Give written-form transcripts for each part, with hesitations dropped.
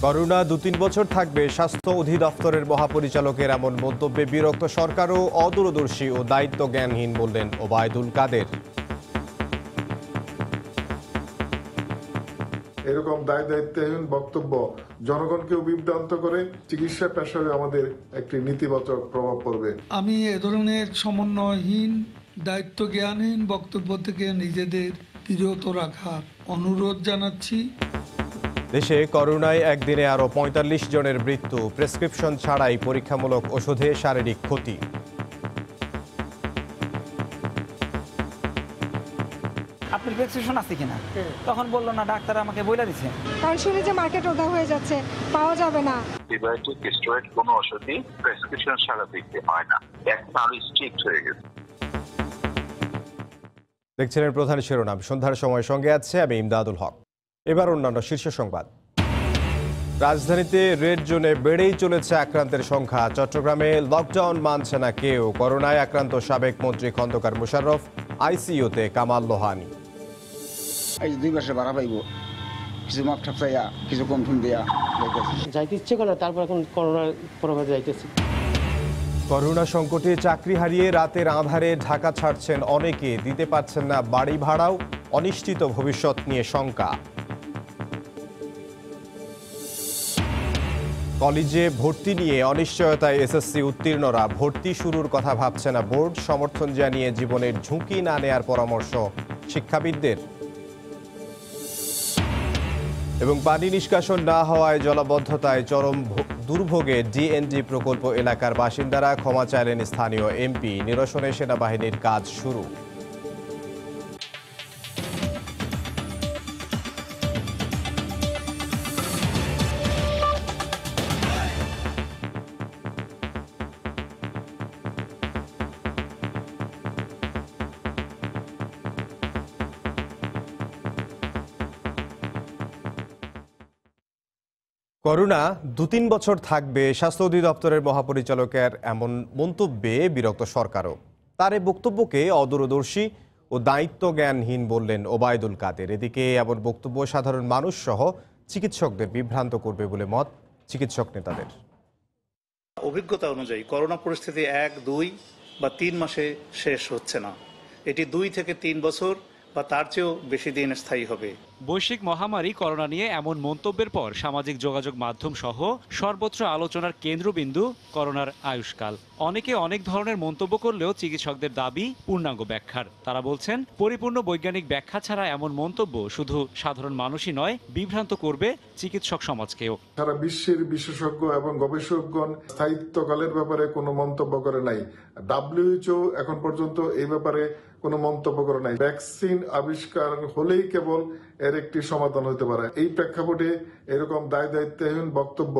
Corona ২-৩ বছর থাকবে, স্বাস্থ্য অধিদপ্তরের মহাপরিচালকের এমন মন্তব্যে বিরক্ত সরকারও অদূরদর্শী ও দায়িত্ব জ্ঞানহীন বললেন ওবায়দুল কাদের। এরকম দায়িত্বহীন বক্তব্য জনগণকেও বিভ্রান্ত করে, চিকিৎসা পেশায় আমাদের একটি নেতিবাচক প্রভাব পড়বে। আমি এ ধরনের সমন্বয়হীন, দায়িত্ব জ্ঞানহীন বক্তব্য থেকে নিজেদের বিরত রাখার অনুরোধ জানাচ্ছি। দেশে করোনায় একদিনে আরও ৪৫ জনের মৃত্যু, প্রেসক্রিপশন ছাড়াই পরীক্ষামূলক ওষুধে শারীরিক ক্ষতি। আপনার প্রেসক্রিপশন আছে কিনা, তখন বললো না, ডাক্তার আমাকে বলে দিচ্ছে। কারণ শুনি যে মার্কেট ওঠা হয়ে যাচ্ছে, পাওয়া যাবে না। অ্যান্টিবায়োটিক স্টেরয়েড কোনো ওষুধই প্রেসক্রিপশন ছাড়া দিতে হয় না, এখন আরো স্ট্রিক্ট হয়ে গেছে। দেখছিলেন প্রধান শিরোনাম, সন্ধ্যার সময় সঙ্গে আছে আমি ইমদাদুল হক। এবার অন্যান্য শীর্ষ সংবাদ। রাজধানীতে রেড জোনে বেড়েই চলেছে আক্রান্তের সংখ্যা। চট্টগ্রামে লকডাউন মানছে না কেউ। করোনায় আক্রান্ত সাবেক মন্ত্রী খন্দকার মোশাররফ, আইসিইউতে কামাল লোহানী। 2 মাসে ভাড়া পাইব, কিছু মাপ ঠাপ চাইয়া, কিছু কম টুম দিয়া যাইতে ইচ্ছে করে, তারপর এখন করোনার প্রভাবে যাইতেছি। করোনা সংকটে চাকরি হারিয়ে রাতের আঁধারে ঢাকা ছাড়ছেন অনেকে, দিতে পারছেন না বাড়ি ভাড়াও, অনিশ্চিত ভবিষ্যৎ নিয়ে শঙ্কা। কলেজে ভর্তি নিয়ে অনিশ্চয়তায় এসএসসি উত্তীর্ণরা, ভর্তি শুরুর কথা ভাবছে না বোর্ড। সমর্থন জানিয়ে জীবনের ঝুঁকি না নেয়ার পরামর্শ শিক্ষাবিদদের। এবং পানি নিষ্কাশন না হওয়ায় জলাবদ্ধতায় চরম দুর্ভোগে ডিএনডি প্রকল্প এলাকার বাসিন্দারা, ক্ষমা চাইলেন স্থানীয় এমপি। নিরসনে সেনাবাহিনীর কাজ শুরু। করোনা ২-৩ বছর থাকবে, স্বাস্থ্য অধিদপ্তরের মহাপরিচালকের এমন মন্তব্যে বিরক্ত সরকারও। তার এই বক্তব্যকে অদূরদর্শী ও দায়িত্ব জ্ঞানহীন বললেন ওবায়দুল কাদের। এদিকে এমন বক্তব্য সাধারণ মানুষ সহ চিকিৎসকদের বিভ্রান্ত করবে বলে মত চিকিৎসক নেতাদের। অভিজ্ঞতা অনুযায়ী করোনা পরিস্থিতি ১, ২ বা ৩ মাসে শেষ হচ্ছে না, এটি ২ থেকে ৩ বছর বা তার চেয়েও বেশি দিন স্থায়ী হবে। বৈশ্বিক মহামারী করোনা নিয়ে এমন মন্তব্যের পর সামাজিক যোগাযোগ মাধ্যম সহ সর্বত্র আলোচনার কেন্দ্রবিন্দু করোনার আয়ুষ্কাল। অনেকে অনেক ধরনের মন্তব্য করলেও চিকিৎসকদের দাবি পূর্ণাঙ্গ ব্যাখ্যার। তারা বলছেন, পরিপূর্ণ বৈজ্ঞানিক ব্যাখ্যা ছাড়া এমন মন্তব্য শুধু সাধারণ মানুষই নয়, বিভ্রান্ত করবে চিকিৎসক সমাজকেও। সারা বিশ্বের বিশেষজ্ঞ এবং গবেষকগণ স্থায়িত্বকালের ব্যাপারে কোনো মন্তব্য করে নাই। WHO এখন পর্যন্ত এই ব্যাপারে কোনো মন্তব্য করে নাই। ভ্যাকসিন আবিষ্কার হলেই কেবল এর একটি সমাধান হতে পারে। এই প্রেক্ষাপটে এরকম দায়িত্বহীন বক্তব্য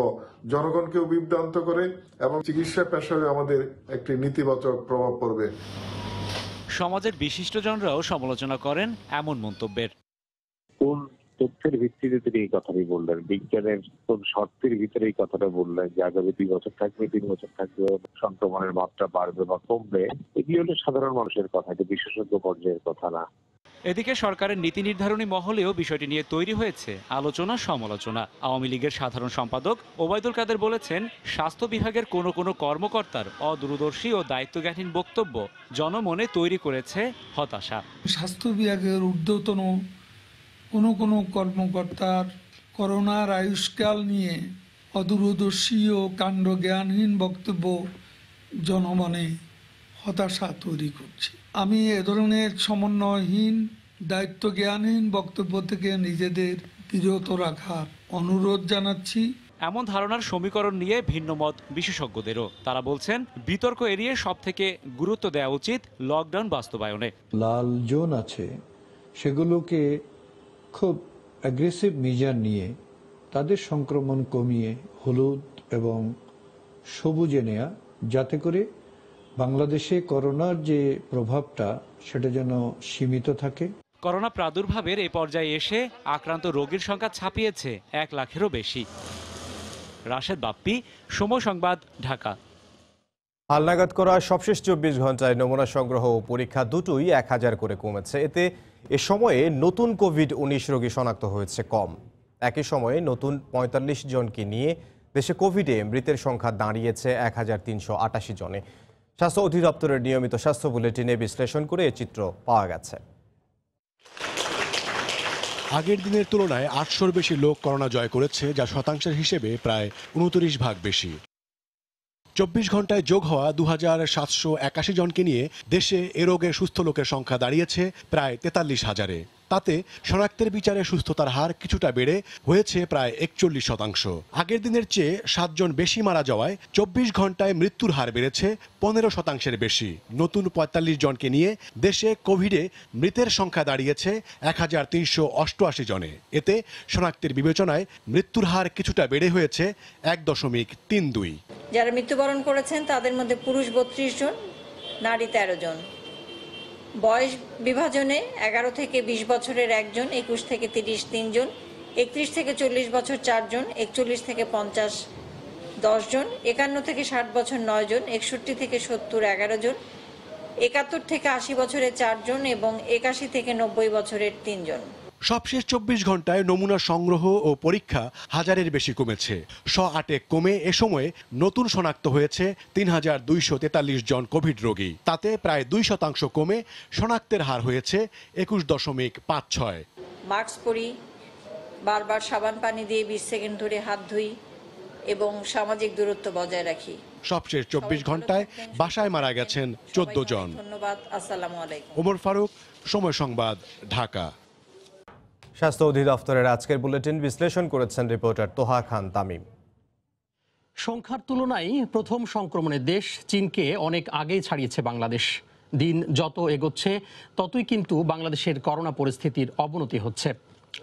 জনগণকেও বিভ্রান্ত করে এবং চিকিৎসা পেশায় আমাদের একটি নেতিবাচক প্রভাব পড়বে। সমাজের বিশিষ্টজনরাও সমালোচনা করেন এমন মন্তব্যের। কোন তথ্যের ভিত্তিতে তিনি এই কথাটি বললেন, বিজ্ঞানের কোন শর্তের ভিতরে এই কথাটা বললেন যে আগামী 2 বছর থাকবে, 3 বছর থাকবে, সংক্রমণের মাত্রা বাড়বে বা কমবে, এগুলি হলো সাধারণ মানুষের কথা, এটা বিশেষজ্ঞ পর্যায়ের কথা না। এদিকে সরকারের নীতি নির্ধারণী মহলেও বিষয়টি নিয়ে তৈরি হয়েছে আলোচনা সমালোচনা। আওয়ামী লীগের সাধারণ সম্পাদক ওবায়দুল কাদের বলেছেন, স্বাস্থ্য বিভাগের কোনো কর্মকর্তার অদূরদর্শী ও দায়িত্বজ্ঞানহীন বক্তব্য জনমনে তৈরি করেছে হতাশা। স্বাস্থ্য বিভাগের ঊর্ধ্বতন কোনো কর্মকর্তার করোনার আয়ুষ্কাল নিয়ে অদূরদর্শী ও কাণ্ডজ্ঞানহীন বক্তব্য জনমনে হতাশা তৈরি করছে। আমি এ ধরনের সমন্বয়হীন, দায়িত্ব জ্ঞানহীন বক্তব্য থেকে নিজেদের বিরত রাখার অনুরোধ জানাচ্ছি। এমন ধারণার সমীকরণ নিয়ে ভিন্ন মত বিশেষজ্ঞদেরও। তারা বলছেন, বিতর্ক এড়িয়ে সবথেকে গুরুত্ব দেওয়া উচিত লকডাউন বাস্তবায়নে। লাল জোন আছে, সেগুলোকে খুব অ্যাগ্রেসিভ মেজার নিয়ে তাদের সংক্রমণ কমিয়ে হলুদ এবং সবুজে নেয়া, যাতে করে বাংলাদেশে করোনার যে প্রভাবটা সেটা যেন সীমিত থাকে। করোনা প্রাদুর্ভাবের এই পর্যায়ে এসে আক্রান্ত রোগীর সংখ্যা ছাপিয়েছে 1 লাখেরও বেশি। রাশেদ বাপ্পি, সময় সংবাদ, ঢাকা। হালনাগাদ করা সবশেষ 24 ঘন্টায় নমুনা সংগ্রহ ও পরীক্ষা দুটোই 1000 করে কমেছে। এতে এ সময়ে নতুন কোভিড-19 রোগী শনাক্ত হয়েছে কম। একই সময়ে নতুন ৪৫ জনকে নিয়ে দেশে কোভিডে মৃতের সংখ্যা দাঁড়িয়েছে ১,৩৮৮ জনে। স্বাস্থ্য অধিদপ্তরের নিয়মিত স্বাস্থ্য বুলেটিনে বিশ্লেষণ করে এ চিত্র পাওয়া গেছে। আগের দিনের তুলনায় ৮০০-র বেশি লোক করোনা জয় করেছে, যা শতাংশের হিসেবে প্রায় ২৯ ভাগ বেশি। ২৪ ঘন্টায় যোগ হওয়া ২,৭৮১ জনকে নিয়ে দেশে এ রোগে সুস্থ লোকের সংখ্যা দাঁড়িয়েছে প্রায় ৪৩,০০০-এ। তাতে শনাক্তের বিচারে সুস্থতার হার কিছুটা বেড়ে হয়েছে প্রায় ৪১%। আগের দিনের চেয়ে ৭ জন বেশি মারা যাওয়ায় ২৪ ঘন্টায় মৃত্যুর হার বেড়েছে ১৫%-এর বেশি। নতুন ৪৫ জনকে নিয়ে দেশে কোভিডে মৃতের সংখ্যা দাঁড়িয়েছে ১,৩৮৮ জনে। এতে শনাক্তের বিবেচনায় মৃত্যুর হার কিছুটা বেড়ে হয়েছে ১.৩২। যারা মৃত্যুবরণ করেছেন তাদের মধ্যে পুরুষ ৩২ জন, নারী ১৩ জন। বয়স বিভাজনে ১১ থেকে ২০ বছরের ১ জন, ২১ থেকে ৩০ ৩ জন, ৩১ থেকে ৪০ বছর ৪ জন, ৪১ থেকে ৫০ ১০ জন, ৫১ থেকে ৬০ বছর ৯ জন, ৬১ থেকে ৭০ ১১ জন, ৭১ থেকে ৮০ বছরের ৪ জন এবং ৮১ থেকে ৯০ বছরের ৩ জন। সবশেষ ২৪ ঘন্টায় নমুনা সংগ্রহ ও পরীক্ষা ১,০০০-এর বেশি কমেছে। ১০৮ কমে এ সময়ে নতুন শনাক্ত হয়েছে ৩,২৪৩ জন কোভিড রোগী। তাতে প্রায় ২% কমে শনাক্তের হার হয়েছে ২১.৫৬। মাস্ক পরি, বারবার সাবান পানি দিয়ে ২০ সেকেন্ড ধরে হাত ধুই এবং সামাজিক দূরত্ব বজায় রাখি। সবশেষ ২৪ ঘন্টায় বাসায় মারা গেছেন ১৪ জন। ধন্যবাদ। আসসালামু আলাইকুম। ওমর ফারুক, সময় সংবাদ, ঢাকা। স্বাস্থ্য অধিদপ্তরের আজকের বুলেটিন বিশ্লেষণ করেছেন রিপোর্টার তোহা খান তামিম। সংখ্যার তুলনায় প্রথম সংক্রমণের দেশ চীনকে অনেক আগেই ছাড়িয়েছে বাংলাদেশ। দিন যত এগোচ্ছে ততই কিন্তু বাংলাদেশের করোনা পরিস্থিতির অবনতি হচ্ছে।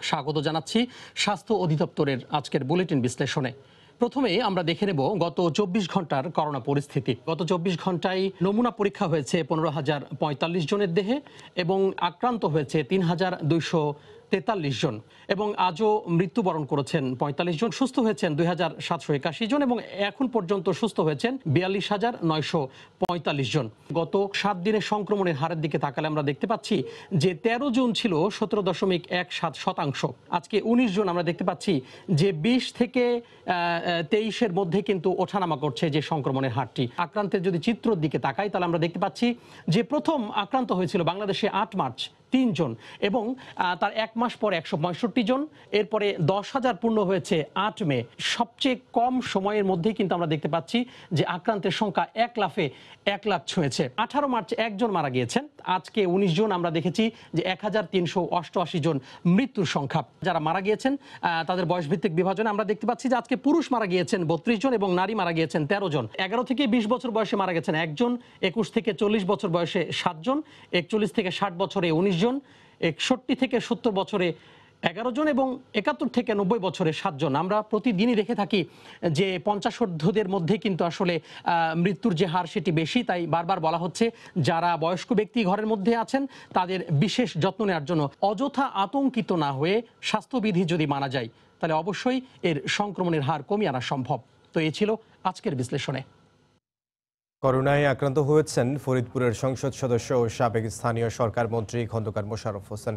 স্বাগত জানাচ্ছি স্বাস্থ্য অধিদপ্তরের আজকের বুলেটিন বিশ্লেষণে। প্রথমে আমরা দেখে নেব গত ২৪ ঘন্টার করোনা পরিস্থিতি। গত ২৪ ঘন্টায় নমুনা পরীক্ষা হয়েছে ১৫,০৪৫ জনের দেহে এবং আক্রান্ত হয়েছে ৩,২৪৩ জন এবং আজও মৃত্যুবরণ করেছেন ৪৫ জন, সুস্থ হয়েছেন ২,৭৮১ জন এবং এখন পর্যন্ত সুস্থ হয়েছেন ৪২,৯৪৫ জন। গত ৭ দিনের সংক্রমণের হারের দিকে তাকালে আমরা দেখতে পাচ্ছি যে ১৩ জন ছিল ১৭.১৭%। আজকে ১৯ জন আমরা দেখতে পাচ্ছি যে ২০ থেকে ২৩-এর মধ্যে কিন্তু ওঠানামা করছে যে সংক্রমণের হারটি। আক্রান্তের যদি চিত্রের দিকে তাকাই তাহলে আমরা দেখতে পাচ্ছি যে প্রথম আক্রান্ত হয়েছিল বাংলাদেশে ৮ মার্চ ৩ জন এবং তার ১ মাস পর ১৬৫ জন, এরপরে ১০,০০০ পূর্ণ হয়েছে ৮ মে। সবচেয়ে কম সময়ের মধ্যেই কিন্তু আমরা দেখতে পাচ্ছি যে আক্রান্তের সংখ্যা ১ লাফে ১ লাখ ছুঁয়েছে। ১৮ মার্চ ১ জন মারা গিয়েছেন, আজকে ১৯ জন আমরা দেখেছি যে ১,৩৮৮ জন মৃত্যুর সংখ্যা। যারা মারা গিয়েছেন তাদের বয়সভিত্তিক বিভাজনে আমরা দেখতে পাচ্ছি যে আজকে পুরুষ মারা গিয়েছেন ৩২ জন এবং নারী মারা গিয়েছেন ১৩ জন। ১১ থেকে ২০ বছর বয়সে মারা গেছেন ১ জন, ২১ থেকে ৪০ বছর বয়সে ৭ জন, ৪১ থেকে ৬০ বছরে ১৯ জন, ৬১ থেকে ৭০ বছরে ১১ জন এবং ৭১ থেকে ৯০ বছরে ৭ জন। আমরা প্রতিদিনই দেখে থাকি যে ৫০ ঊর্ধ্বদের মধ্যে কিন্তু আসলে মৃত্যুর যে হার সেটি বেশি। তাই বারবার বলা হচ্ছে যারা বয়স্ক ব্যক্তি ঘরের মধ্যে আছেন তাদের বিশেষ যত্ন নেওয়ার জন্য। অযথা আতঙ্কিত না হয়ে স্বাস্থ্যবিধি যদি মানা যায় তাহলে অবশ্যই এর সংক্রমণের হার কমিয়ে আনা সম্ভব। তো এই ছিল আজকের বিশ্লেষণে। করোনায় আক্রান্ত হয়েছেন ফরিদপুরের সংসদ সদস্য ও সাবেক স্থানীয় সরকার মন্ত্রী খন্দকার মোশাররফ হোসেন,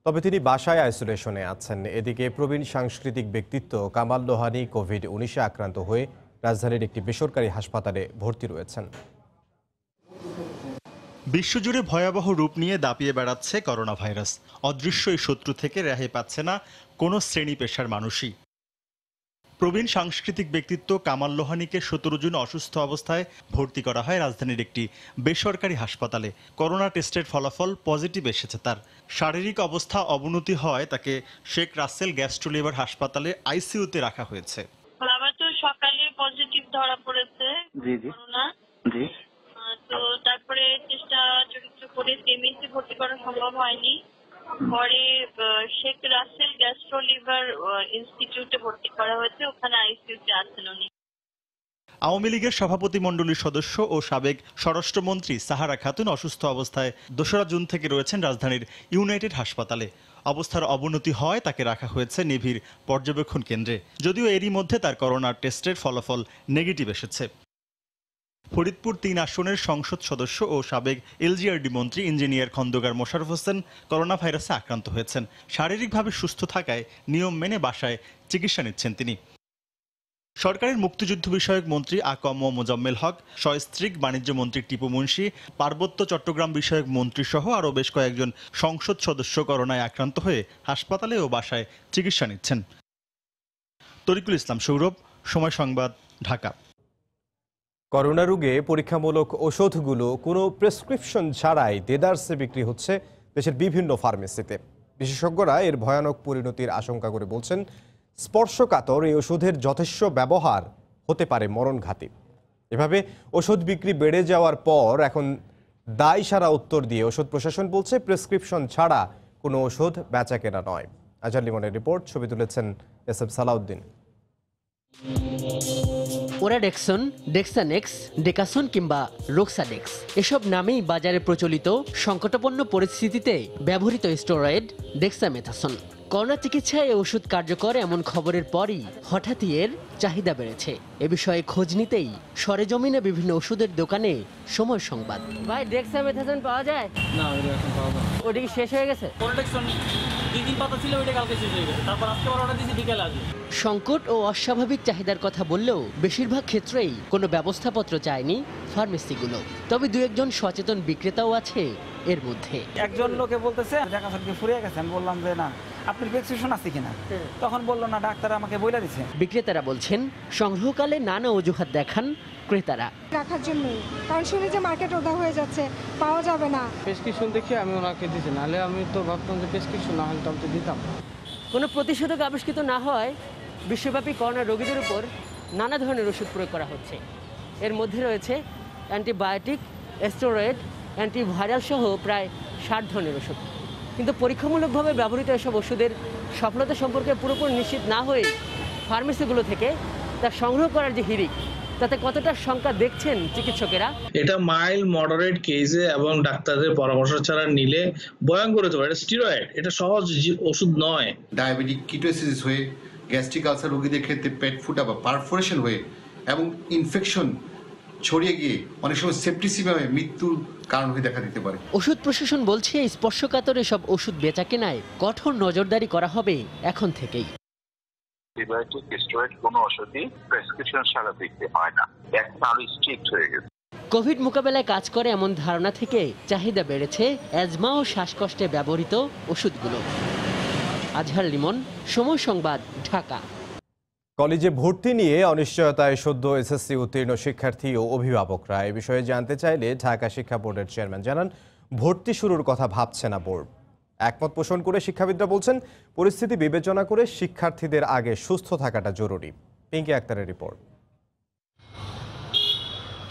তবে তিনি বাসায় আইসোলেশনে আছেন। এদিকে প্রবীণ সাংস্কৃতিক ব্যক্তিত্ব কামাল লোহানী কোভিড-১৯-এ আক্রান্ত হয়ে রাজধানীর একটি বেসরকারি হাসপাতালে ভর্তি রয়েছেন। বিশ্বজুড়ে ভয়াবহ রূপ নিয়ে দাপিয়ে বেড়াচ্ছে করোনা ভাইরাস। অদৃশ্য এই শত্রু থেকে রেহাই পাচ্ছে না কোনো শ্রেণী পেশার মানুষই। প্রবীণ সাংস্কৃতিক ব্যক্তিত্ব কামাল লোহানীকে ১৭ জুন অসুস্থ অবস্থায় ভর্তি করা হয় রাজধানীর একটি বেসরকারি হাসপাতালে। করোনা টেস্টের ফলাফল পজিটিভ এসেছে তার। শারীরিক অবস্থা অবনতি হয় তাকে শেখ রাসেল গ্যাস্ট্রো-লিভার হাসপাতালে আইসিইউতে রাখা হয়েছে। আবার তো সকালে পজিটিভ ধরা পড়েছে করোনা। তো তারপরে চেষ্টা চরিত্র করে এমএসি ভর্তি করা সম্ভব হয়নি, পরে শেখ রাসেল গ্যাস্ট্রো-লিভার ইনস্টিটিউটে ভর্তি করা হয়েছে, ওখানে আইসিইউতে আছেন উনি। আওয়ামী লীগের সভাপতি মণ্ডলীর সদস্য ও সাবেক স্বরাষ্ট্রমন্ত্রী সাহারা খাতুন অসুস্থ অবস্থায় ২রা জুন থেকে রয়েছেন রাজধানীর ইউনাইটেড হাসপাতালে। অবস্থার অবনতি হয় তাকে রাখা হয়েছে নিবিড় পর্যবেক্ষণ কেন্দ্রে। যদিও এরই মধ্যে তার করোনা টেস্টের ফলাফল নেগেটিভ এসেছে। ফরিদপুর ৩ আসনের সংসদ সদস্য ও সাবেক এলজিআরডি মন্ত্রী ইঞ্জিনিয়ার খন্দকার মোশাররফ হোসেন করোনা ভাইরাসে আক্রান্ত হয়েছেন। শারীরিকভাবে সুস্থ থাকায় নিয়ম মেনে বাসায় চিকিৎসা নিচ্ছেন তিনি। সরকারের মুক্তিযুদ্ধ বিষয়ক মন্ত্রী আকম মোজাম্মেল হক, সস্ত্রীক বাণিজ্য মন্ত্রী টিপু মুন্সি, পার্বত্য চট্টগ্রাম বিষয়ক মন্ত্রী সহ আরও বেশ কয়েকজন সংসদ সদস্য করোনায় আক্রান্ত হয়ে হাসপাতালে ও বাসায় চিকিৎসা নিচ্ছেন। তরিকুল ইসলাম সৌরভ, সময় সংবাদ, ঢাকা। করোনা রোগে পরীক্ষামূলক ওষুধগুলো কোনো প্রেসক্রিপশন ছাড়াই দেদারসে বিক্রি হচ্ছে দেশের বিভিন্ন ফার্মেসিতে। বিশেষজ্ঞরা এর ভয়ানক পরিণতির আশঙ্কা করে বলছেন, স্পর্শকাতর এই ওষুধের যথেষ্ট ব্যবহার হতে পারে মরণঘাতী। এভাবে ওষুধ বিক্রি বেড়ে যাওয়ার পর এখন দায় সারা উত্তর দিয়ে ওষুধ প্রশাসন বলছে প্রেসক্রিপশন ছাড়া কোনো ওষুধ বেচা কেনা নয়। আজহার লিমনের রিপোর্ট, ছবি তুলেছেন এসএম সালাউদ্দিন। ওরাডেক্সন, ডেক্সানেক্স, ডেকাসন কিংবা রোক্সাডেক্স এসব নামেই বাজারে প্রচলিত সংকটাপন্ন পরিস্থিতিতে ব্যবহৃত স্টেরয়েড ডেক্সামেথাসন। করোনা চিকিৎসায় এই ওষুধ কার্যকর এমন খবরের পরই হঠাৎই এর চাহিদা বেড়েছে। এ বিষয়ে খোঁজ নিতেই সরেজমিনে বিভিন্ন ওষুধের দোকানে সময় সংবাদ। ভাই ডেক্সামেথাসন পাওয়া যায়? না, এখন পাওয়া যায় না। ওটা কি শেষ হয়ে গেছে? ওরাডেক্সন 2 দিন পাতা ছিল, ওইটা কালকে শেষ হয়ে গেছে। তারপর আজকে অর্ডার দিয়েছি বিকেলে আসবে। সংকট ও অস্বাভাবিক চাহিদার কথা বললেও বেশিরভাগ ক্ষেত্রেই কোনো ব্যবস্থাপত্র চায়নি ফার্মেসিগুলো। তবে দু একজন সচেতন বিক্রেতাও আছে এর মধ্যে। একজন লোকে বলতেছে ডেকাসনকে ফুরিয়ে গেছে। আমি বললাম যে না, আপনার প্রেসক্রিপশন আছে কিনা? তখন বললো না, ডাক্তার আমাকে বলে দিছে। বিক্রেতারা বলছেন, সংগ্রহকালে নানা অজুহাত দেখান ক্রেতারা। রাখার জন্য, কারণ শুনে যে মার্কেট ওদা হয়ে যাচ্ছে, পাওয়া যাবে না। প্রেসক্রিপশন দেখে আমি ওনাকে দিয়েছি, নাহলে আমি তো ভাবতাম যে প্রেসক্রিপশন না হলে তো আমি তো দিতাম। কোনো প্রতিষেধক আবিষ্কৃত না হয় বিশ্বব্যাপী করোনা রোগীদের উপর নানা ধরনের ওষুধ প্রয়োগ করা হচ্ছে। এর মধ্যে রয়েছে অ্যান্টিবায়োটিক, স্টেরয়েড, অ্যান্টিভাইরাল সহ প্রায় 60 ধরনের ওষুধ। কিন্তু পরীক্ষামূলকভাবে ব্যবহৃত এসব ওষুধের সফলতা সম্পর্কে পুরোপুরি নিশ্চিত না হয়ে ফার্মেসিগুলো থেকে তা সংগ্রহ করার যে হিড়িক, তাতে কতটা শঙ্কা দেখছেন চিকিৎসকেরা। এটা মাইল্ড মডারেট কেসে এবং ডাক্তারদের পরামর্শ ছাড়া নিলে ভয়ঙ্কর হতে পারে। এটা স্টেরয়েড, এটা সহজ ওষুধ নয়। ডায়াবেটিক কিটোসিস হয়ে গ্যাস্ট্রিক আলসার রোগীদের ক্ষেত্রে পেট ফুটা বা পারফোরেশন হয়ে এবং ইনফেকশন ছড়িয়ে গিয়ে অনেক সময় সেপ্টিসিমামে মৃত্যুর কারণ হয়ে দেখা দিতে পারে। ওষুধ প্রশাসন বলছে, স্পর্শকাতর এসব ওষুধ বেচা কেনায় কঠোর নজরদারি করা হবে এখন থেকেই। অ্যান্টিবায়োটিক, স্টেরয়েড কোনো ওষুধই প্রেসক্রিপশন ছাড়া বিক্রি হয় না। এখন আরো স্ট্রিক্ট হয়ে গেছে। কোভিড মোকাবেলায় কাজ করে এমন ধারণা থেকে চাহিদা বেড়েছে অ্যাজমা ও শ্বাসকষ্টে ব্যবহৃত ওষুধগুলো। আজহার লিমন, সময় সংবাদ, ঢাকা। কলেজে ভর্তি নিয়ে অনিশ্চয়তায় সদ্য এসএসসি উত্তীর্ণ শিক্ষার্থী ও অভিভাবকরা। এ বিষয়ে জানতে চাইলে ঢাকা শিক্ষা বোর্ডের চেয়ারম্যান জানান, ভর্তি শুরুর কথা ভাবছে না বোর্ড। একমত পোষণ করে শিক্ষাবিদরা বলছেন, পরিস্থিতি বিবেচনা করে শিক্ষার্থীদের আগে সুস্থ থাকাটা জরুরি। পিঙ্কি আক্তারের রিপোর্ট।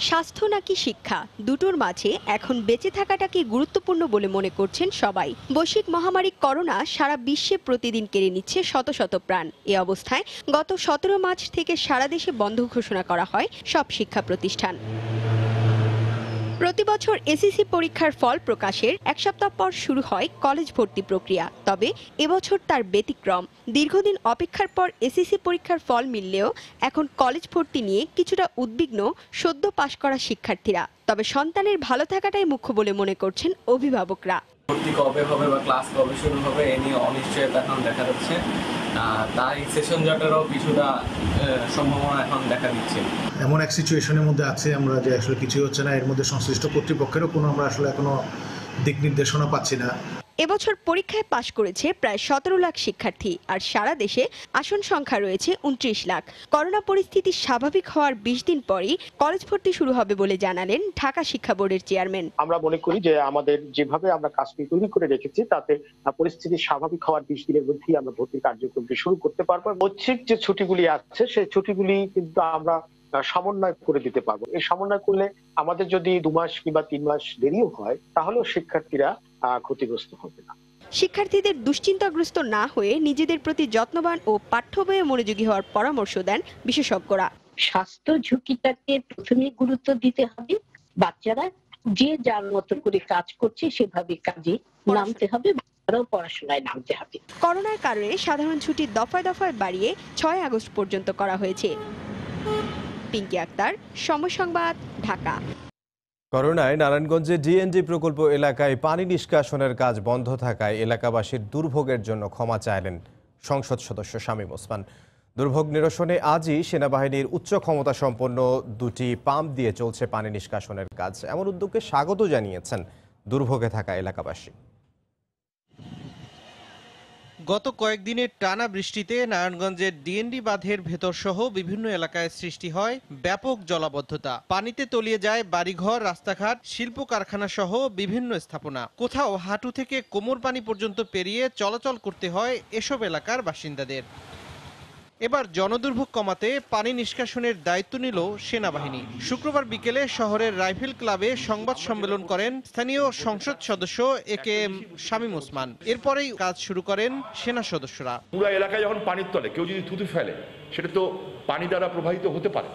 স্বাস্থ্য নাকি শিক্ষা, দুটোর মাঝে এখন বেঁচে থাকাটাকে গুরুত্বপূর্ণ বলে মনে করছেন সবাই। বৈশ্বিক মহামারী করোনা সারা বিশ্বে প্রতিদিন কেড়ে নিচ্ছে শত শত প্রাণ। এ অবস্থায় গত 17 মার্চ থেকে সারা দেশে বন্ধ ঘোষণা করা হয় সব শিক্ষা প্রতিষ্ঠান। প্রতি বছর এসএসসি পরীক্ষার ফল প্রকাশের এক সপ্তাহ পর শুরু হয় কলেজ ভর্তি প্রক্রিয়া। তবে এবছর তার ব্যতিক্রম। দীর্ঘদিন অপেক্ষার পর এসএসসি পরীক্ষার ফল মিললেও এখন কলেজ ভর্তি নিয়ে কিছুটা উদ্বিগ্ন সদ্য পাশ করা শিক্ষার্থীরা। তবে সন্তানের ভালো থাকাটাই মুখ্য বলে মনে করছেন অভিভাবকরা। ভর্তি কবে হবে বা ক্লাস কবে শুরু হবে এ নিয়ে অনিশ্চয়তা এখন দেখা যাচ্ছে, তাই সেশন জটেরও কিছুটা সম্ভাবনা এখন দেখা দিচ্ছে। এমন এক সিচুয়েশনের মধ্যে আছে আমরা যে আসলে কিছু হচ্ছে না, এর মধ্যে সংশ্লিষ্ট কর্তৃপক্ষেরও কোনো আমরা আসলে এখনো দিক নির্দেশনা পাচ্ছি না। এবছর পরীক্ষায় পাশ করেছে প্রায় 17 লাখ শিক্ষার্থী, আর সারা দেশে আসন সংখ্যা রয়েছে 29 লাখ। করোনা পরিস্থিতি স্বাভাবিক হওয়ার 20 দিন পরই কলেজ ভর্তি শুরু হবে বলে জানালেন ঢাকা শিক্ষা বোর্ডের চেয়ারম্যান। আমরা মনে করি যে আমাদের যেভাবে আমরা কাজটি তৈরি করে রেখেছি তাতে পরিস্থিতি স্বাভাবিক হওয়ার 20 দিনের মধ্যেই আমরা ভর্তি কার্যক্রমটি শুরু করতে পারবো। ঐচ্ছিক যে ছুটিগুলি আছে সেই ছুটিগুলি কিন্তু আমরা সমন্বয় করে দিতে পারবো। এই সমন্বয় করলে আমাদের যদি 2 মাস কিংবা 3 মাস দেরিও হয় তাহলেও শিক্ষার্থীরা ক্ষতিগ্রস্ত হবে না। শিক্ষার্থীদের দুশ্চিন্তাগ্রস্ত না হয়ে নিজেদের প্রতি যত্নবান ও পাঠ্য বইয়ে মনোযোগী হওয়ার পরামর্শ দেন বিশেষজ্ঞরা। স্বাস্থ্য ঝুঁকিটাকে প্রথমে গুরুত্ব দিতে হবে। বাচ্চারা যে যার মতো করে কাজ করছে সেভাবে কাজে নামতে হবে, পড়াশোনায় নামতে হবে। করোনার কারণে সাধারণ ছুটি দফায় দফায় বাড়িয়ে 6 আগস্ট পর্যন্ত করা হয়েছে। পিঙ্কি আক্তার, সময় সংবাদ, ঢাকা। করোনায় নারায়ণগঞ্জে ডিএনডি প্রকল্প এলাকায় পানি নিষ্কাশনের কাজ বন্ধ থাকায় এলাকাবাসীর দুর্ভোগের জন্য ক্ষমা চাইলেন সংসদ সদস্য শামীম ওসমান। দুর্ভোগ নিরসনে আজই সেনাবাহিনীর উচ্চ ক্ষমতা সম্পন্ন 2টি পাম্প দিয়ে চলছে পানি নিষ্কাশনের কাজ। এমন উদ্যোগকে স্বাগত জানিয়েছেন দুর্ভোগে থাকা এলাকাবাসী। গত কয়েকদিনের টানা বৃষ্টিতে নারায়ণগঞ্জের ডিএনডি বাঁধের ভেতর সহ বিভিন্ন এলাকায় সৃষ্টি হয় ব্যাপক জলাবদ্ধতা। পানিতে তলিয়ে যায় বাড়িঘর, রাস্তাঘাট, শিল্প কারখানা সহ বিভিন্ন স্থাপনা। কোথাও হাঁটু থেকে কোমর পানি পর্যন্ত পেরিয়ে চলাচল করতে হয় এসব এলাকার বাসিন্দাদের। এবার জনদুর্ভোগ কমাতে পানি নিষ্কাশনের দায়িত্ব নিল সেনাবাহিনী। শুক্রবার বিকেলে শহরের রাইফেল ক্লাবে সংবাদ সম্মেলন করেন স্থানীয় সংসদ সদস্য AKM শামীম ওসমান। এরপরেই কাজ শুরু করেন সেনা সদস্যরা। পুরো এলাকায় যখন পানির তলে কেউ যদি থুতু ফেলে, সেটা তো পানি দ্বারা প্রবাহিত হতে পারে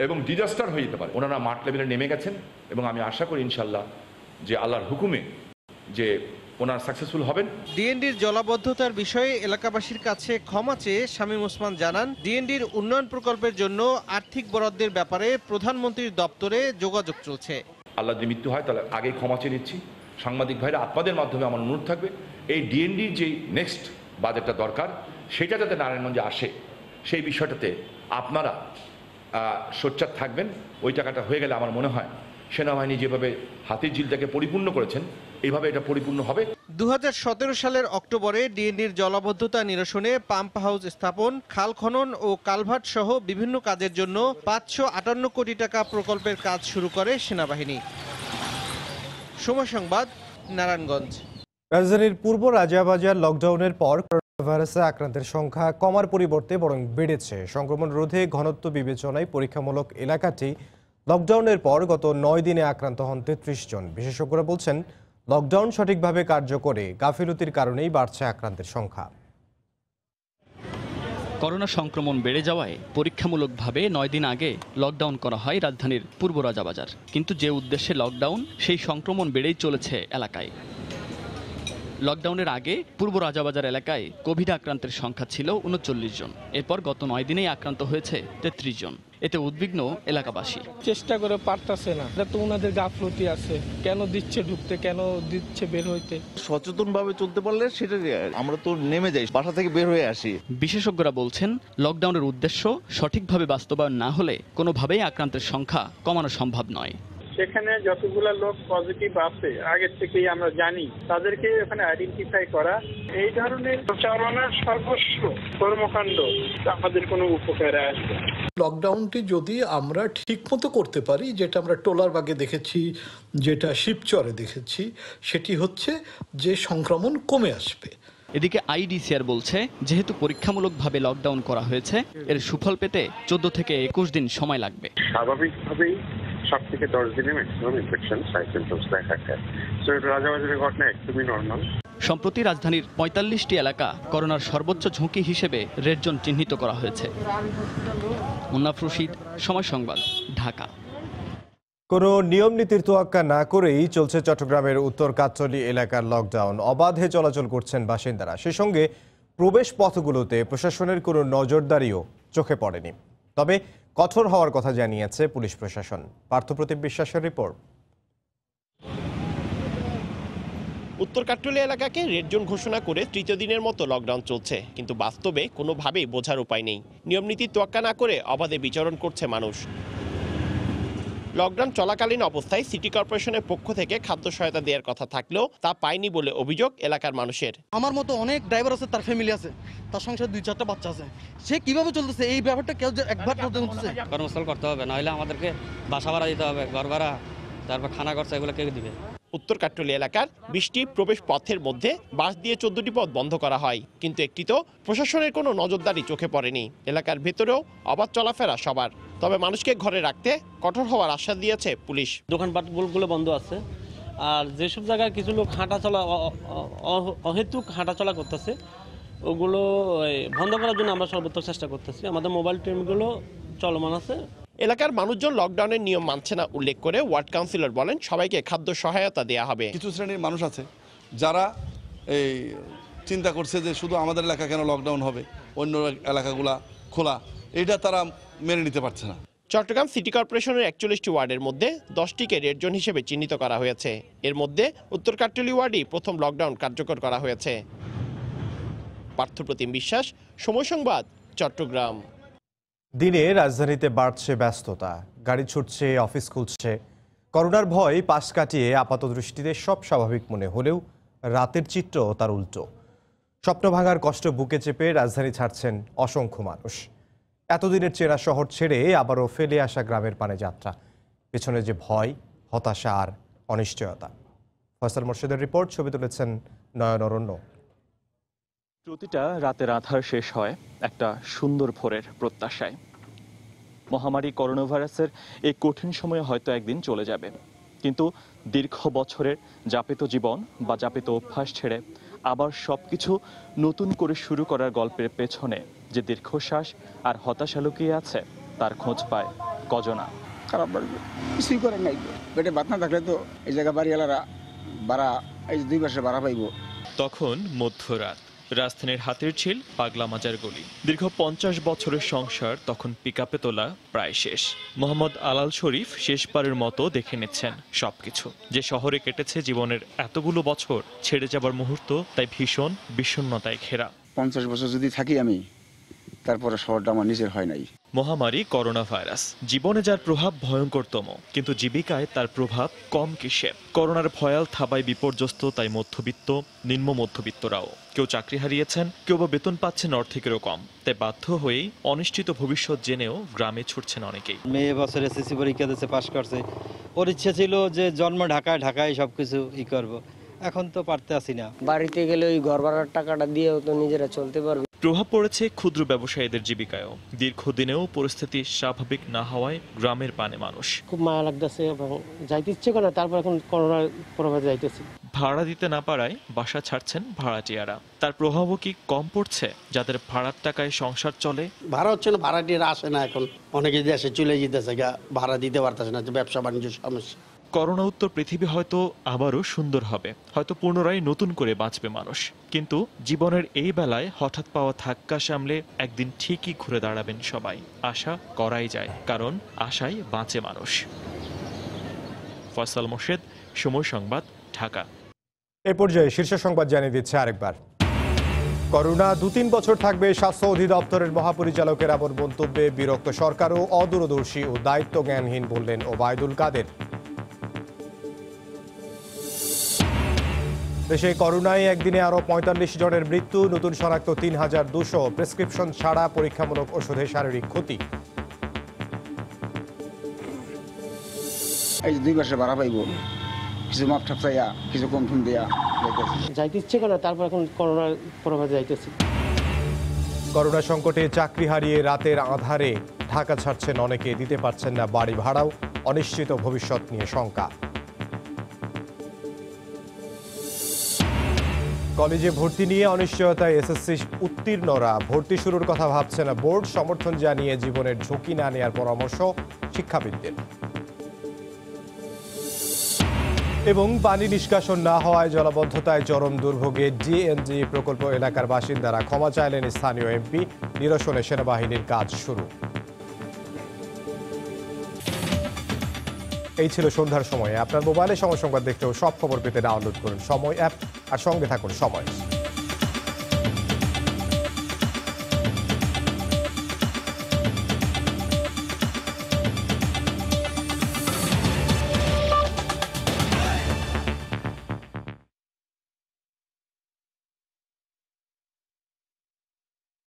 এবং ডিজাস্টার হয়ে যেতে পারে। ওনারা মাঠ লেভেলে নেমে গেছেন এবং আমি আশা করি ইনশাল্লাহ যে আল্লাহর হুকুমে যে ওনারা সাকসেসফুল হবেন। ডিএনডির জলাবদ্ধতার বিষয়ে এলাকাবাসীর কাছে ক্ষমা চেয়ে শামীম ওসমান জানান, ডিএনডির উন্নয়ন প্রকল্পের জন্য আর্থিক বরাদ্দের ব্যাপারে প্রধানমন্ত্রীর দপ্তরে যোগাযোগ চলছে। আল্লাহ যদি মৃত্যু হয় তাহলে আগেই ক্ষমা চেয়ে নিচ্ছি। সাংবাদিক ভাইরা আপনাদের মাধ্যমে আমার অনুরোধ থাকবে, এই ডিএনডির যে নেক্সট বাজেটটা দরকার সেটা যাতে নারায়ণগঞ্জে আসে, সেই বিষয়টাতে আপনারা সোচ্চার থাকবেন। ওই টাকাটা হয়ে গেলে আমার মনে হয় সেনাবাহিনী যেভাবে হাতির ঝিলটাকে পরিপূর্ণ করেছেন এইভাবে এটা পরিপূর্ণ হবে। 2017 সালের অক্টোবরে ডিএনডির জলাবদ্ধতা নিরসনে পাম্প হাউস স্থাপন, খাল খনন ও কালভার্ট সহ বিভিন্ন কাজের জন্য 558 কোটি টাকা প্রকল্পের কাজ শুরু করে সেনাবাহিনী। সময় সংবাদ, নারায়ণগঞ্জ। রাজধানীর পূর্ব রাজাবাজার লকডাউনের পর করোনা ভাইরাসে আক্রান্তের সংখ্যা কমার পরিবর্তে বরং বেড়েছে। সংক্রমণ রোধে ঘনত্ব বিবেচনায় পরীক্ষামূলক এলাকাটি লকডাউনের পর গত 9 দিনে আক্রান্ত হন 33 জন। বিশেষজ্ঞরা বলছেন, লকডাউন সঠিকভাবে কার্যকরে গাফিলতির কারণেই বাড়ছে আক্রান্তের সংখ্যা। করোনা সংক্রমণ বেড়ে যাওয়ায় পরীক্ষামূলকভাবে 9 দিন আগে লকডাউন করা হয় রাজধানীর পূর্ব রাজাবাজার। কিন্তু যে উদ্দেশ্যে লকডাউন, সেই সংক্রমণ বেড়েই চলেছে এলাকায়। লকডাউনের আগে পূর্ব রাজাবাজার এলাকায় কোভিড আক্রান্তের সংখ্যা ছিল 39 জন। এরপর গত 9 দিনেই আক্রান্ত হয়েছে 33 জন। এতে উদ্বিগ্ন এলাকাবাসী। চেষ্টা করে পারতাছে না, তো ওনাদের গাফলতি আছে, কেন দিচ্ছে ঢুকতে, কেন দিচ্ছে বের হইতে। সচেতন ভাবে চলতে পারলে সেটা আমরা তো নেমে যাই, বাসা থেকে বের হয়ে আসি। বিশেষজ্ঞরা বলছেন, লকডাউনের উদ্দেশ্য সঠিকভাবে বাস্তবায়ন না হলে কোনোভাবেই আক্রান্তের সংখ্যা কমানো সম্ভব নয়। সেখানে যতগুলা লোক পজিটিভ আছে আগের থেকেই আমরা জানি, তাদেরকে ওখানে আইডেন্টিফাই করা, এই ধরনের প্রচারণার সর্বস্ব কর্মকাণ্ড আমাদের কোনো উপকারে আসবে। লকডাউনটি যদি আমরা ঠিকমতো করতে পারি, যেটা আমরা টোলারবাগে দেখেছি, যেটা শিবচরে দেখেছি, সেটি হচ্ছে যে সংক্রমণ কমে আসবে। এদিকে আইডিসিআর বলছে, যেহেতু পরীক্ষামূলকভাবে লকডাউন করা হয়েছে, এর সুফল পেতে 14 থেকে 21 দিন সময় লাগবে। স্বাভাবিকভাবেই 7 থেকে 10 দিনে ম্যাক্সিমাম ইনফেকশন সাইন সিম্পটমস দেখা যায়। সো এটা রাজাবাজারের ঘটনা একদমই নরমাল। সম্প্রতি রাজধানীর 45টি এলাকা করোনার সর্বোচ্চ ঝুঁকি হিসেবে রেড জোন চিহ্নিত করা হয়েছে। মুন্নাফ রশিদ, সময় সংবাদ, ঢাকা। কোনো নিয়ম নীতির তোয়াক্কা না করেই চলছে চট্টগ্রামের উত্তর কাট্টলী এলাকার লকডাউন। অবাধে চলাচল করছেন বাসিন্দারা। সেই সঙ্গে প্রবেশ পথগুলোতে প্রশাসনের কোনো নজরদারিও চোখে পড়েনি। তবে কঠোর হওয়ার কথা জানিয়েছে পুলিশ প্রশাসন। পার্থপ্রতিম বিশ্বাসের রিপোর্ট। উত্তর কাট্টলী এলাকাকে রেড জোন ঘোষণা করে তৃতীয় দিনের মতো লকডাউন চলছে, কিন্তু বাস্তবে কোনোভাবেই বোঝার উপায় নেই। নিয়মনীতি তোয়াক্কা না করে অবাধে বিচরণ করছে মানুষ। লকডাউন চলাকালীন অবস্থায় সিটি কর্পোরেশনের পক্ষ থেকে খাদ্য সহায়তা দেওয়ার কথা থাকলেও তা পায়নি বলে অভিযোগ এলাকার মানুষের। আমার মতো অনেক ড্রাইভার আছে, তার ফ্যামিলি আছে, তার সংসারে 2-4টা বাচ্চা আছে, সে কিভাবে চলতেছে এই ব্যাপারটা কেউ একবার কর্মস্থল করতে হবে, নাহলে আমাদেরকে বাসা ভাড়া দিতে হবে, ঘর ভাড়া, তারপর খানা খরচা, এগুলো কে দিবে? উত্তর কাট্টলী এলাকার 20টি প্রবেশ পথের মধ্যে বাস দিয়ে 14টি পথ বন্ধ করা হয়, কিন্তু একটি তো প্রশাসনের কোনো নজরদারি চোখে পড়েনি। এলাকার ভেতরেও অবাধ চলাফেরা সবার, তবে মানুষকে ঘরে রাখতে কঠোর হওয়ার আশ্বাস দিয়েছে পুলিশ। দোকানপাটগুলো বন্ধ আছে, আর যেসব জায়গায় কিছু লোক হাঁটাচলা অহেতুক হাঁটাচলা করতেছে, ওগুলো বন্ধ করার জন্য আমরা সর্বোচ্চ চেষ্টা করতেছি। আমাদের মোবাইল ট্রেনগুলো চলমান আছে। এলাকার মানুষজন লকডাউনের নিয়ম মানছে না উল্লেখ করে ওয়ার্ড কাউন্সিলর বলেন, সবাইকে খাদ্য সহায়তা দেওয়া হবে। কিছু শ্রেণীর মানুষ আছে যারা এই চিন্তা করছে যে শুধু আমাদের এলাকা কেন লকডাউন হবে, অন্য এলাকাগুলা খোলা, এটা তারা মেনে নিতে পারছে না। চট্টগ্রাম সিটি কর্পোরেশনের 41টি ওয়ার্ডের মধ্যে 10টিকে রেড জোন হিসেবে চিহ্নিত করা হয়েছে। এর মধ্যে উত্তর কাট্টলী ওয়ার্ডই প্রথম লকডাউন কার্যকর করা হয়েছে। পার্থপ্রতিম বিশ্বাস, সময় সংবাদ, চট্টগ্রাম। দিনে রাজধানীতে বাড়ছে ব্যস্ততা, গাড়ি ছুটছে, অফিস খুলছে। করোনার ভয় পাশ কাটিয়ে আপাত দৃষ্টিতে সব স্বাভাবিক মনে হলেও রাতের চিত্র তার উল্টো। স্বপ্ন ভাঙার কষ্ট বুকে চেপে রাজধানী ছাড়ছেন অসংখ্য মানুষ। এতদিনের চেনা শহর ছেড়ে আবারও ফেলে আসা গ্রামের পানে যাত্রা, পেছনে যে ভয়, হতাশা আর অনিশ্চয়তা। ফয়সাল মোর্শেদের রিপোর্ট, ছবি তুলেছেন নয়ন অরণ্য। প্রতিটা রাতের আঁধার শেষ হয় একটা সুন্দর ভোরের প্রত্যাশায়। মহামারী করোনা ভাইরাসের এই কঠিন সময়ে হয়তো একদিন চলে যাবে, কিন্তু দীর্ঘ বছরের যাপিত জীবন বা যাপিত অভ্যাস ছেড়ে আবার সবকিছু নতুন করে শুরু করার গল্পের পেছনে যে দীর্ঘশ্বাস আর হতাশা লুকিয়ে আছে তার খোঁজ পায় কজনা। খারাপ লাগবে, কিছুই করার নাই। পেটে ভাত না থাকলে তো এই জায়গা বাড়িওয়ালারা ভাড়া, এই 2 মাসে ভাড়া পাইব। তখন মধ্যরাত, রাজধানীর হাতির ঝিল, পাগলা মাজার গলি। দীর্ঘ 50 বছরের সংসার তখন পিকআপে তোলা প্রায় শেষ। মোহাম্মদ আলাল শরীফ শেষবারের মতো দেখে নিচ্ছেন সবকিছু। যে শহরে কেটেছে জীবনের এতগুলো বছর, ছেড়ে যাবার মুহূর্ত তাই ভীষণ বিষণ্ণতায় ঘেরা। 50 বছর যদি থাকি আমি, তারপরে শহরটা আমার নিজের হয় নাই। মহামারী করোনা ভাইরাস, জীবনে যার প্রভাব ভয়ঙ্করতম, কিন্তু জীবিকায় তার প্রভাব কম কিসে। করোনার ভয়াল থাবায় বিপর্যস্ত তাই মধ্যবিত্ত, নিম্ন মধ্যবিত্তরাও। কেউ চাকরি হারিয়েছেন, কেউ বা বেতন পাচ্ছেন অর্ধেকেরও কম। তাই বাধ্য হয়েই অনিশ্চিত ভবিষ্যৎ জেনেও গ্রামে ছুটছেন অনেকেই। মেয়ে বছর এসএসসি পরীক্ষা দিতে পাশ করছে, ওর ইচ্ছা ছিল যে জন্ম ঢাকায় সবকিছু করব। এখন তো পারতে আসি না। বাড়িতে গেলে ওই ঘর ভাড়ার টাকাটা দিয়েও তো নিজেরা চলতে পারবে। প্রভাব পড়েছে ক্ষুদ্র ব্যবসায়ীদের জীবিকায়ও। দীর্ঘদিনেও পরিস্থিতি স্বাভাবিক না হওয়ায় গ্রামের পানে মানুষ। খুব মায়া লাগতেছে এবং যাইতে ইচ্ছে করে না, তারপর এখন করোনার প্রভাবে যাইতেছি। ভাড়া দিতে না পারায় বাসা ছাড়ছেন ভাড়াটিয়ারা। তার প্রভাবও কি কম পড়ছে যাদের ভাড়ার টাকায় সংসার চলে? ভাড়া হচ্ছে না, ভাড়াটিয়ারা আসে না এখন। অনেকে দেশে চলে যেতেছে, ভাড়া দিতে পারতেছে না, ব্যবসা বাণিজ্য সমস্যা। করোনা উত্তর পৃথিবী হয়তো আবারও সুন্দর হবে, হয়তো পুনরায় নতুন করে বাঁচবে মানুষ। কিন্তু জীবনের এই বেলায় হঠাৎ পাওয়া ধাক্কা সামলে একদিন ঠিকই ঘুরে দাঁড়াবেন সবাই। আশা করাই যায়, কারণ আশায় বাঁচে মানুষ। ফয়সাল মোর্শেদ, সময় সংবাদ, ঢাকা। এ পর্যায়ে শীর্ষ সংবাদ জানিয়ে দিচ্ছে আরেকবার। করোনা 2-3 বছর থাকবে, স্বাস্থ্য অধিদপ্তরের মহাপরিচালকের এমন মন্তব্যে বিরক্ত সরকারও অদূরদর্শী ও দায়িত্ব জ্ঞানহীন বললেন ওবায়দুল কাদের। দেশে করোনায় একদিনে আরো 45 জনের মৃত্যু, নতুন শনাক্ত 3200। প্রেসক্রিপশন ছাড়া পরীক্ষামূলক ওষুধে শারীরিক ক্ষতি। এই 2 মাসে ভাড়া পাইব, কিছু মাপ ঠাপ চাইয়া, কিছু কম টুম দেয়া যাইতে ইচ্ছে করে না, তারপর এখন করোনার প্রভাবে যাইতেছি। করোনা সংকটে চাকরি হারিয়ে রাতের আঁধারে ঢাকা ছাড়ছেন অনেকে, দিতে পারছেন না বাড়ি ভাড়াও। অনিশ্চিত ভবিষ্যৎ নিয়ে শঙ্কা। কলেজে ভর্তি নিয়ে অনিশ্চয়তায় এসএসসি উত্তীর্ণরা। ভর্তি শুরুর কথা ভাবছে না বোর্ড, সমর্থন জানিয়ে জীবনের ঝুঁকি না নেওয়ার পরামর্শ শিক্ষাবিদদের। এবং পানি নিষ্কাশন না হওয়ায় জলাবদ্ধতায় চরম দুর্ভোগে ডিএনজি প্রকল্প এলাকার বাসিন্দারা। ক্ষমা চাইলেন স্থানীয় এমপি, নিরসনে সেনাবাহিনীর কাজ শুরু। এই ছিল সন্ধ্যার সময়ে। আপনার মোবাইলে সময় সংবাদ দেখতেও সব খবর পেতে ডাউনলোড করুন সময় অ্যাপ আর সঙ্গে থাকুন সময়।